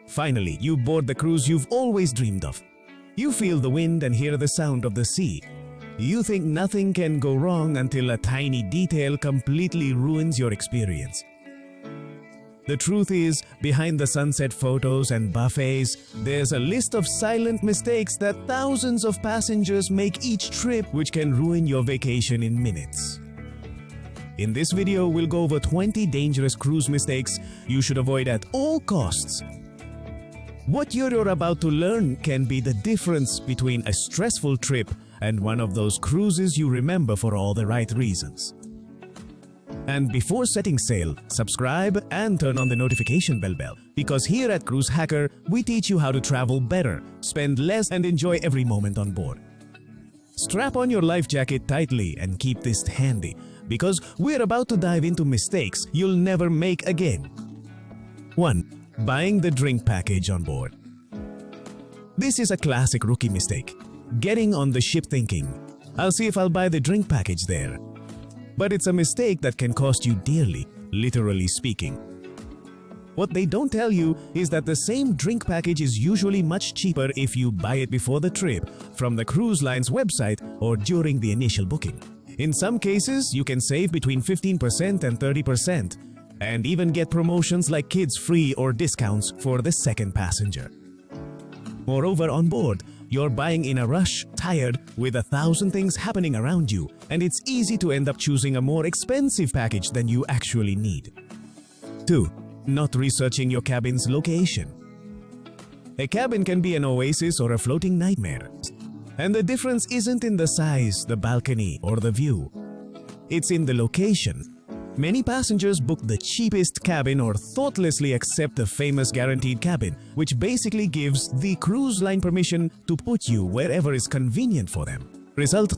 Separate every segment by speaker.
Speaker 1: Finally, you board the cruise you've always dreamed of. You feel the wind and hear the sound of the sea. You think nothing can go wrong until a tiny detail completely ruins your experience. The truth is, behind the sunset photos and buffets, there's a list of silent mistakes that thousands of passengers make each trip, which can ruin your vacation in minutes. In this video, we'll go over 20 dangerous cruise mistakes you should avoid at all costs. What you're about to learn can be the difference between a stressful trip and one of those cruises you remember for all the right reasons. And before setting sail, subscribe and turn on the notification bell because here at Cruise Hacker, we teach you how to travel better, spend less and enjoy every moment on board. Strap on your life jacket tightly and keep this handy because we're about to dive into mistakes you'll never make again. 1. Buying the drink package on board. This is a classic rookie mistake. Getting on the ship thinking, I'll see if I'll buy the drink package there. But it's a mistake that can cost you dearly, literally speaking. What they don't tell you is that the same drink package is usually much cheaper if you buy it before the trip from the cruise line's website or during the initial booking. In some cases, you can save between 15% and 30% and even get promotions like kids free or discounts for the second passenger. Moreover, on board, you're buying in a rush, tired, with 1,000 things happening around you, and it's easy to end up choosing a more expensive package than you actually need. 2. Not researching your cabin's location. A cabin can be an oasis or a floating nightmare. And the difference isn't in the size, the balcony, or the view. It's in the location. Many passengers book the cheapest cabin or thoughtlessly accept the famous guaranteed cabin, which basically gives the cruise line permission to put you wherever is convenient for them. Result: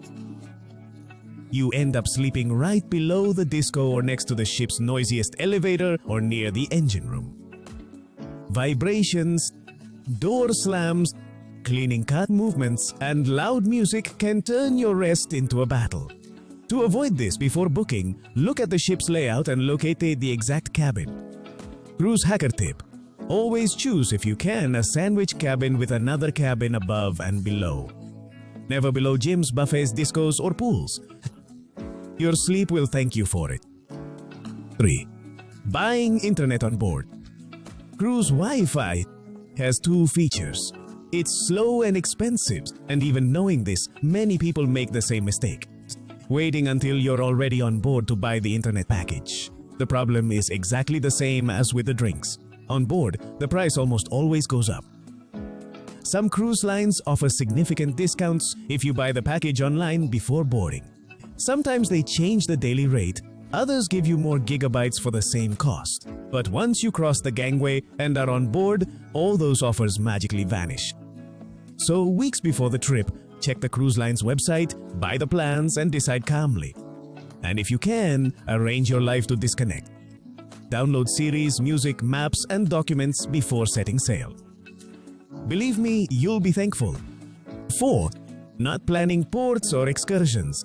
Speaker 1: you end up sleeping right below the disco or next to the ship's noisiest elevator or near the engine room. Vibrations, door slams, cleaning cut movements, and loud music can turn your rest into a battle. To avoid this before booking, look at the ship's layout and locate the exact cabin. Cruise Hacker tip: always choose, if you can, a sandwich cabin with another cabin above and below. Never below gyms, buffets, discos, or pools. Your sleep will thank you for it. 3. Buying internet on board. Cruise Wi-Fi has two features. It's slow and expensive, and even knowing this, many people make the same mistake. Waiting until you're already on board to buy the internet package. The problem is exactly the same as with the drinks. On board, the price almost always goes up. Some cruise lines offer significant discounts if you buy the package online before boarding. Sometimes they change the daily rate, others give you more gigabytes for the same cost. But once you cross the gangway and are on board, all those offers magically vanish. So weeks before the trip, check the cruise line's website, buy the plans, and decide calmly. And if you can, arrange your life to disconnect. Download series, music, maps, and documents before setting sail. Believe me, you'll be thankful. 4. Not planning ports or excursions.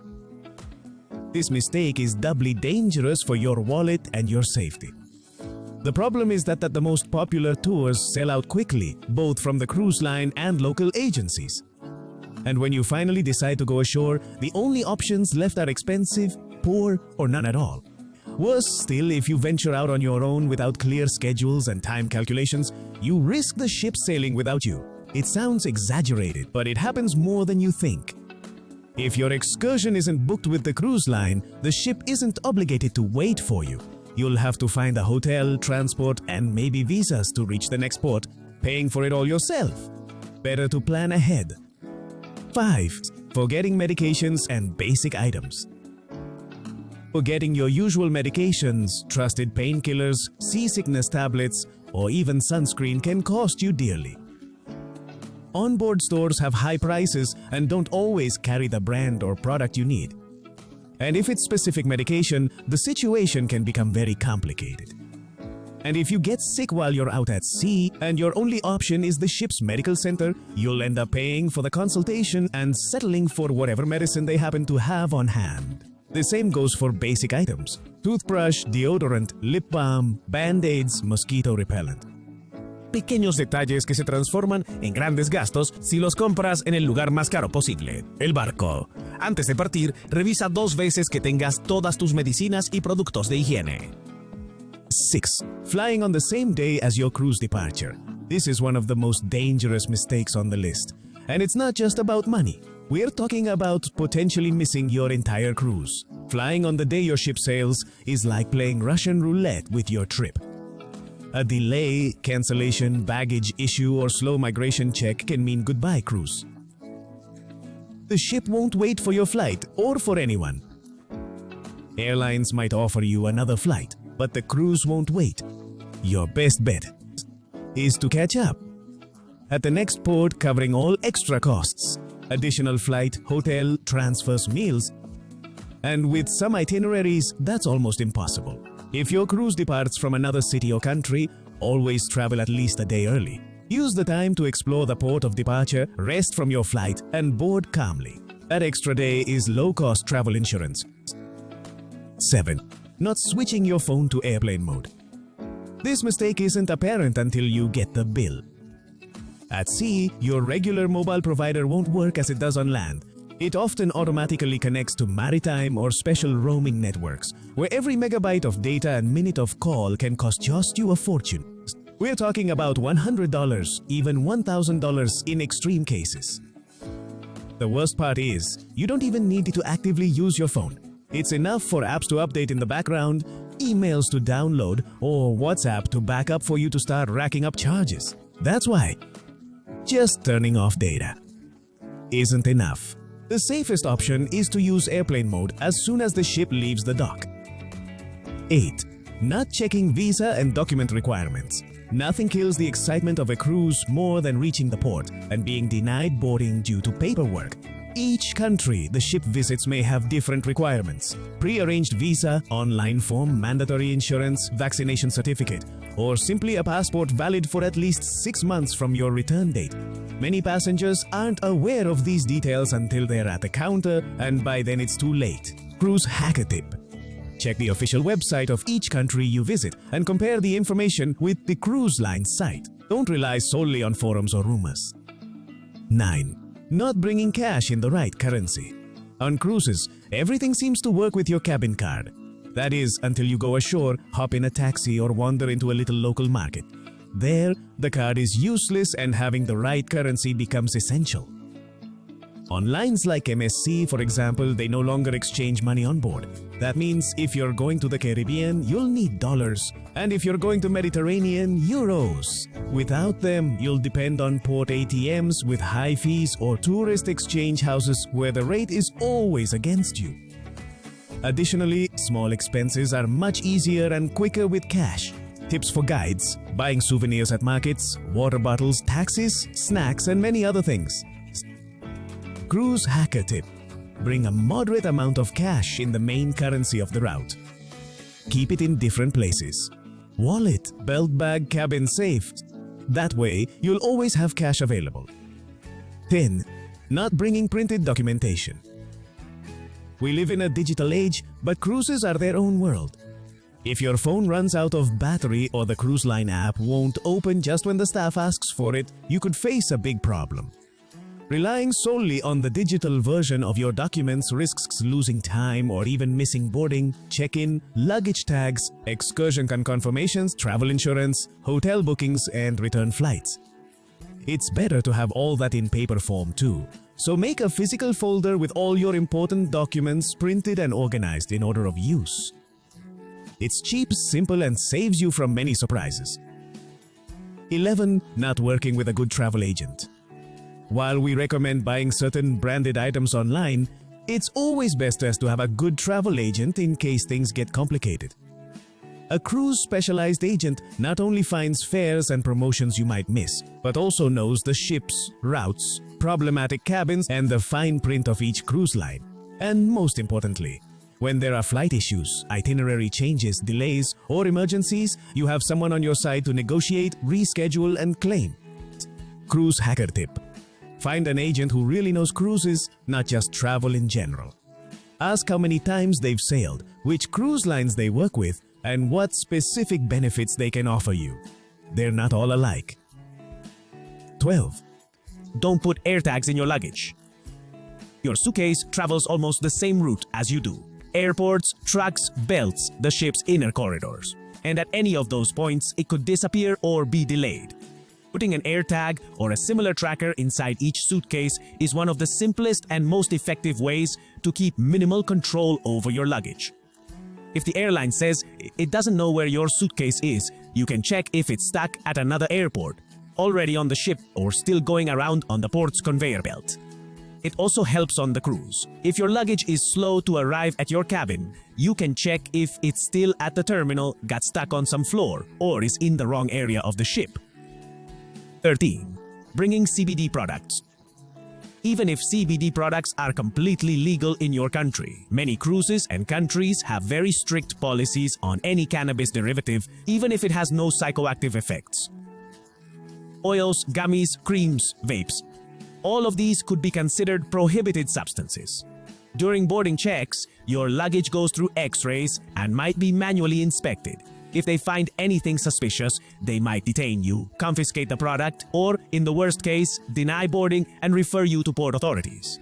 Speaker 1: This mistake is doubly dangerous for your wallet and your safety. The problem is that the most popular tours sell out quickly, both from the cruise line and local agencies. And when you finally decide to go ashore, the only options left are expensive, poor, or none at all. Worse still, if you venture out on your own without clear schedules and time calculations, you risk the ship sailing without you. It sounds exaggerated, but it happens more than you think. If your excursion isn't booked with the cruise line, the ship isn't obligated to wait for you. You'll have to find a hotel, transport, and maybe visas to reach the next port, paying for it all yourself. Better to plan ahead. 5. Forgetting medications and basic items. Forgetting your usual medications, trusted painkillers, seasickness tablets, or even sunscreen can cost you dearly. Onboard stores have high prices and don't always carry the brand or product you need. And if it's specific medication, the situation can become very complicated. And if you get sick while you're out at sea and your only option is the ship's medical center, you'll end up paying for the consultation and settling for whatever medicine they happen to have on hand. The same goes for basic items: toothbrush, deodorant, lip balm, band-aids, mosquito repellent.
Speaker 2: pequeños detalles que se transforman en grandes gastos si los compras en el lugar más caro posible, el barco. Antes de partir, revisa 2 veces que tengas todas tus medicinas y productos de higiene.
Speaker 1: 6. Flying on the same day as your cruise departure. This is one of the most dangerous mistakes on the list. And it's not just about money. We're talking about potentially missing your entire cruise. Flying on the day your ship sails is like playing Russian roulette with your trip. A delay, cancellation, baggage issue, or slow migration check can mean goodbye cruise. The ship won't wait for your flight or for anyone. Airlines might offer you another flight, but the cruise won't wait. Your best bet is to catch up at the next port, covering all extra costs, additional flight, hotel, transfers, meals, and with some itineraries, that's almost impossible. If your cruise departs from another city or country, always travel at least a day early. Use the time to explore the port of departure, rest from your flight, and board calmly. That extra day is low-cost travel insurance. 7. Not switching your phone to airplane mode. This mistake isn't apparent until you get the bill. At sea, your regular mobile provider won't work as it does on land. It often automatically connects to maritime or special roaming networks, where every megabyte of data and minute of call can cost you a fortune. We're talking about $100, even $1,000 in extreme cases. The worst part is, you don't even need to actively use your phone. It's enough for apps to update in the background, emails to download, or WhatsApp to back up for you to start racking up charges. That's why just turning off data isn't enough. The safest option is to use airplane mode as soon as the ship leaves the dock. 8. Not checking visa and document requirements. Nothing kills the excitement of a cruise more than reaching the port and being denied boarding due to paperwork. Each country the ship visits may have different requirements. Pre-arranged visa, online form, mandatory insurance, vaccination certificate, or simply a passport valid for at least 6 months from your return date. Many passengers aren't aware of these details until they're at the counter, and by then it's too late. Cruise hacker tip. Check the official website of each country you visit and compare the information with the cruise line site. Don't rely solely on forums or rumors. 9. Not bringing cash in the right currency. On cruises, everything seems to work with your cabin card. That is, until you go ashore, hop in a taxi, or wander into a little local market. There, the card is useless and having the right currency becomes essential. On lines like MSC, for example, they no longer exchange money on board. That means if you're going to the Caribbean, you'll need dollars. And if you're going to Mediterranean, euros. Without them, you'll depend on port ATMs with high fees or tourist exchange houses where the rate is always against you. Additionally, small expenses are much easier and quicker with cash. Tips for guides, buying souvenirs at markets, water bottles, taxis, snacks, and many other things. Cruise hacker tip. Bring a moderate amount of cash in the main currency of the route. Keep it in different places. Wallet, belt bag, cabin safe. That way, you'll always have cash available. 10. Not bringing printed documentation. We live in a digital age, but cruises are their own world. If your phone runs out of battery or the cruise line app won't open just when the staff asks for it, you could face a big problem. Relying solely on the digital version of your documents risks losing time or even missing boarding, check-in, luggage tags, excursion confirmations, travel insurance, hotel bookings, and return flights. It's better to have all that in paper form too. So make a physical folder with all your important documents printed and organized in order of use. It's cheap, simple, and saves you from many surprises. 11. Not working with a good travel agent. While we recommend buying certain branded items online, it's always best to have a good travel agent in case things get complicated. A cruise specialized agent not only finds fares and promotions you might miss, but also knows the ships, routes, problematic cabins, and the fine print of each cruise line. And most importantly, when there are flight issues, itinerary changes, delays, or emergencies, you have someone on your side to negotiate, reschedule, and claim. Cruise hacker tip. Find an agent who really knows cruises, not just travel in general. Ask how many times they've sailed, which cruise lines they work with, and what specific benefits they can offer you. They're not all alike. 12.
Speaker 2: Don't put AirTags in your luggage. Your suitcase travels almost the same route as you do. Airports, trucks, belts, the ship's inner corridors. And at any of those points, it could disappear or be delayed. Putting an AirTag or a similar tracker inside each suitcase is one of the simplest and most effective ways to keep minimal control over your luggage. If the airline says it doesn't know where your suitcase is, you can check if it's stuck at another airport, already on the ship, or still going around on the port's conveyor belt. It also helps on the cruise. If your luggage is slow to arrive at your cabin, you can check if it's still at the terminal, got stuck on some floor, or is in the wrong area of the ship. 13. Bringing CBD products. Even if CBD products are completely legal in your country, many cruises and countries have very strict policies on any cannabis derivative, even if it has no psychoactive effects. Oils, gummies, creams, vapes. All of these could be considered prohibited substances. During boarding checks, your luggage goes through X-rays and might be manually inspected. If they find anything suspicious, they might detain you, confiscate the product, or, in the worst case, deny boarding and refer you to port authorities.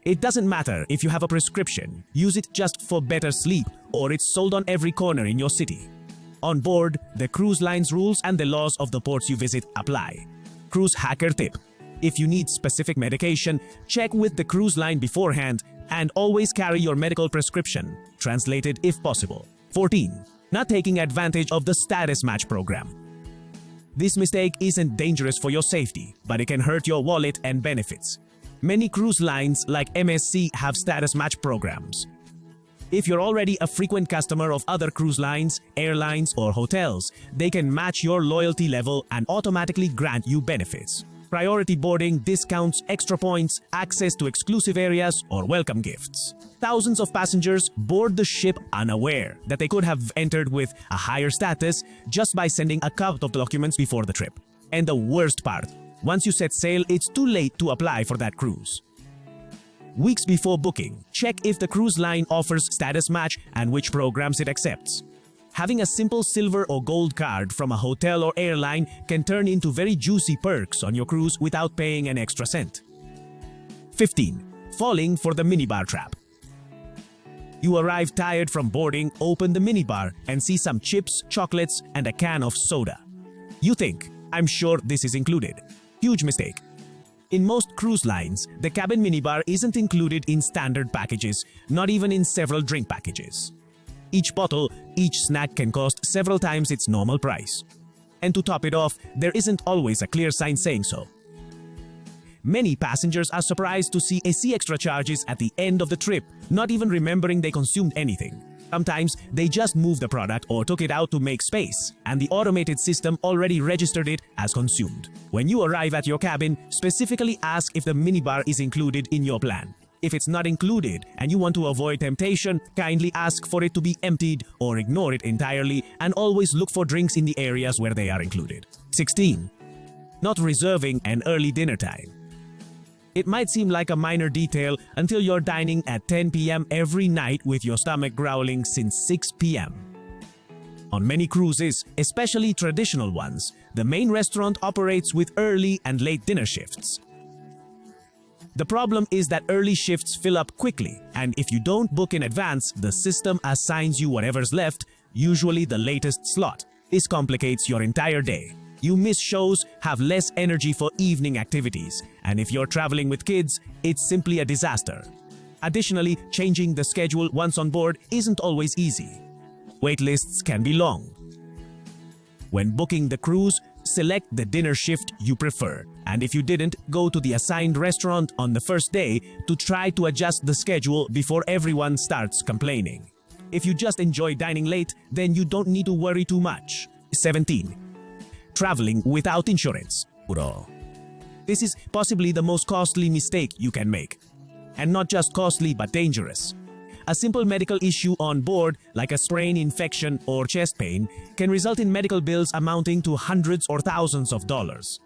Speaker 2: It doesn't matter if you have a prescription, use it just for better sleep, or it's sold on every corner in your city. On board, the cruise line's rules and the laws of the ports you visit apply. Cruise hacker tip. If you need specific medication, check with the cruise line beforehand and always carry your medical prescription, translated if possible. 14. Not taking advantage of the status match program. This mistake isn't dangerous for your safety, but it can hurt your wallet and benefits. Many cruise lines like MSC have status match programs. If you're already a frequent customer of other cruise lines, airlines, or hotels, they can match your loyalty level and automatically grant you benefits. Priority boarding, discounts, extra points, access to exclusive areas, or welcome gifts. Thousands of passengers board the ship unaware that they could have entered with a higher status just by sending a couple of documents before the trip. And the worst part, once you set sail, it's too late to apply for that cruise. Weeks before booking, check if the cruise line offers status match and which programs it accepts. Having a simple silver or gold card from a hotel or airline can turn into very juicy perks on your cruise without paying an extra cent. 15. Falling for the minibar trap. You arrive tired from boarding, open the minibar, and see some chips, chocolates, and a can of soda. You think, I'm sure this is included. Huge mistake. In most cruise lines, the cabin minibar isn't included in standard packages, not even in several drink packages. Each bottle, each snack can cost several times its normal price. And to top it off, there isn't always a clear sign saying so. Many passengers are surprised to see extra charges at the end of the trip, not even remembering they consumed anything. Sometimes they just moved the product or took it out to make space, and the automated system already registered it as consumed. When you arrive at your cabin, specifically ask if the minibar is included in your plan. If it's not included and you want to avoid temptation, kindly ask for it to be emptied or ignore it entirely, and always look for drinks in the areas where they are included. 16. Not reserving an early dinner time. It might seem like a minor detail until you're dining at 10 p.m. every night with your stomach growling since 6 p.m. On many cruises, especially traditional ones, the main restaurant operates with early and late dinner shifts. The problem is that early shifts fill up quickly, and if you don't book in advance, the system assigns you whatever's left, usually the latest slot. This complicates your entire day. You miss shows, have less energy for evening activities, and if you're traveling with kids, it's simply a disaster. Additionally, changing the schedule once on board isn't always easy. Waitlists can be long. When booking the cruise, select the dinner shift you prefer, and if you didn't, go to the assigned restaurant on the first day to try to adjust the schedule before everyone starts complaining. If you just enjoy dining late, then you don't need to worry too much. 17. Traveling without insurance. This is possibly the most costly mistake you can make. And not just costly, but dangerous. A simple medical issue on board, like a sprain, infection, or chest pain, can result in medical bills amounting to hundreds or thousands of dollars.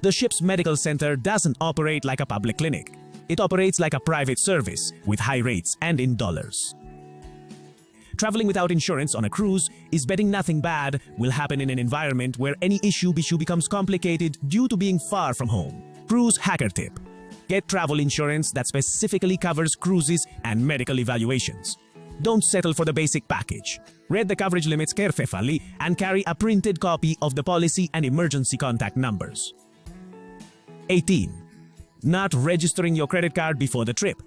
Speaker 2: The ship's medical center doesn't operate like a public clinic. It operates like a private service, with high rates and in dollars. Traveling without insurance on a cruise is betting nothing bad will happen in an environment where any issue becomes complicated due to being far from home. Cruise hacker tip. Get travel insurance that specifically covers cruises and medical evaluations. Don't settle for the basic package. Read the coverage limits carefully and carry a printed copy of the policy and emergency contact numbers. 18. Not registering your credit card before the trip.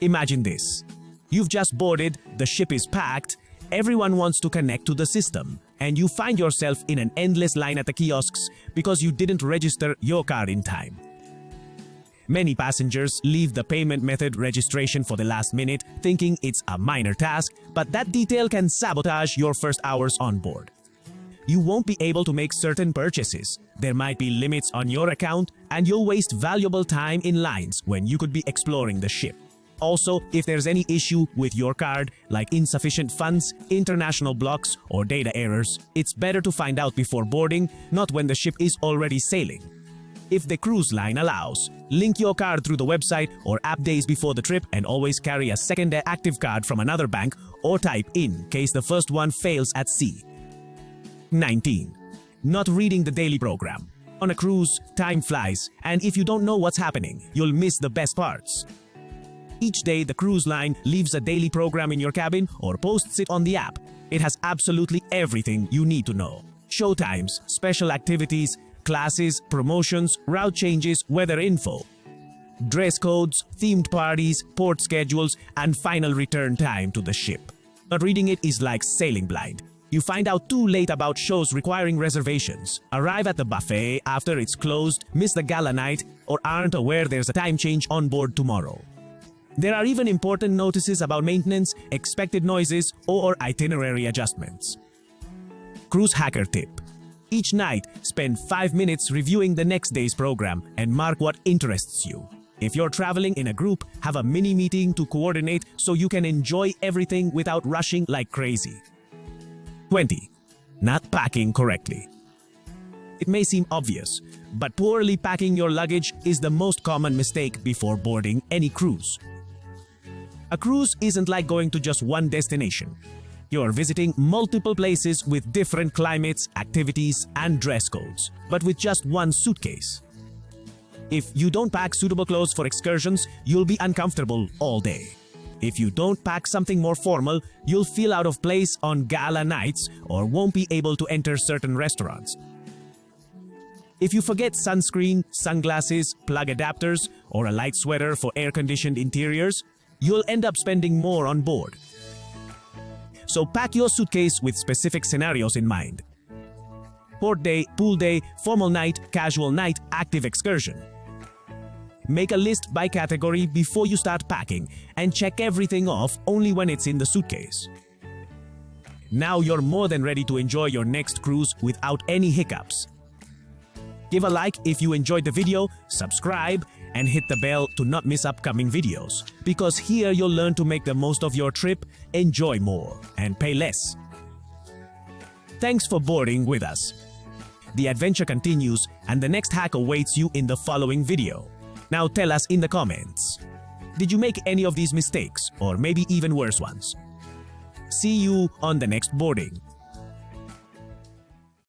Speaker 2: Imagine this. You've just boarded, the ship is packed, everyone wants to connect to the system, and you find yourself in an endless line at the kiosks because you didn't register your card in time. Many passengers leave the payment method registration for the last minute, thinking it's a minor task, but that detail can sabotage your first hours on board. You won't be able to make certain purchases, there might be limits on your account, and you'll waste valuable time in lines when you could be exploring the ship. Also, if there's any issue with your card, like insufficient funds, international blocks, or data errors, it's better to find out before boarding, not when the ship is already sailing. If the cruise line allows, link your card through the website or app days before the trip and always carry a second active card from another bank or type in case the first one fails at sea. 19. Not reading the daily program. On a cruise, time flies, and if you don't know what's happening, you'll miss the best parts. Each day, the cruise line leaves a daily program in your cabin or posts it on the app. It has absolutely everything you need to know. Show times, special activities, classes, promotions, route changes, weather info, dress codes, themed parties, port schedules, and final return time to the ship. Not reading it is like sailing blind. You find out too late about shows requiring reservations, arrive at the buffet after it's closed, miss the gala night, or aren't aware there's a time change on board tomorrow. There are even important notices about maintenance, expected noises, or itinerary adjustments. Cruise hacker tip. Each night, spend 5 minutes reviewing the next day's program and mark what interests you. If you're traveling in a group, have a mini meeting to coordinate so you can enjoy everything without rushing like crazy. 20. Not packing correctly. It may seem obvious, but poorly packing your luggage is the most common mistake before boarding any cruise. A cruise isn't like going to just one destination. You're visiting multiple places with different climates, activities, and dress codes, but with just one suitcase. If you don't pack suitable clothes for excursions, you'll be uncomfortable all day. If you don't pack something more formal, you'll feel out of place on gala nights or won't be able to enter certain restaurants. If you forget sunscreen, sunglasses, plug adapters, or a light sweater for air-conditioned interiors, you'll end up spending more on board. So pack your suitcase with specific scenarios in mind. Port day, pool day, formal night, casual night, active excursion. Make a list by category before you start packing and check everything off only when it's in the suitcase. Now you're more than ready to enjoy your next cruise without any hiccups. Give a like if you enjoyed the video, subscribe, and hit the bell to not miss upcoming videos, because here you'll learn to make the most of your trip, enjoy more, and pay less. Thanks for boarding with us. The adventure continues, and the next hack awaits you in the following video. Now tell us in the comments, did you make any of these mistakes, or maybe even worse ones? See you on the next boarding.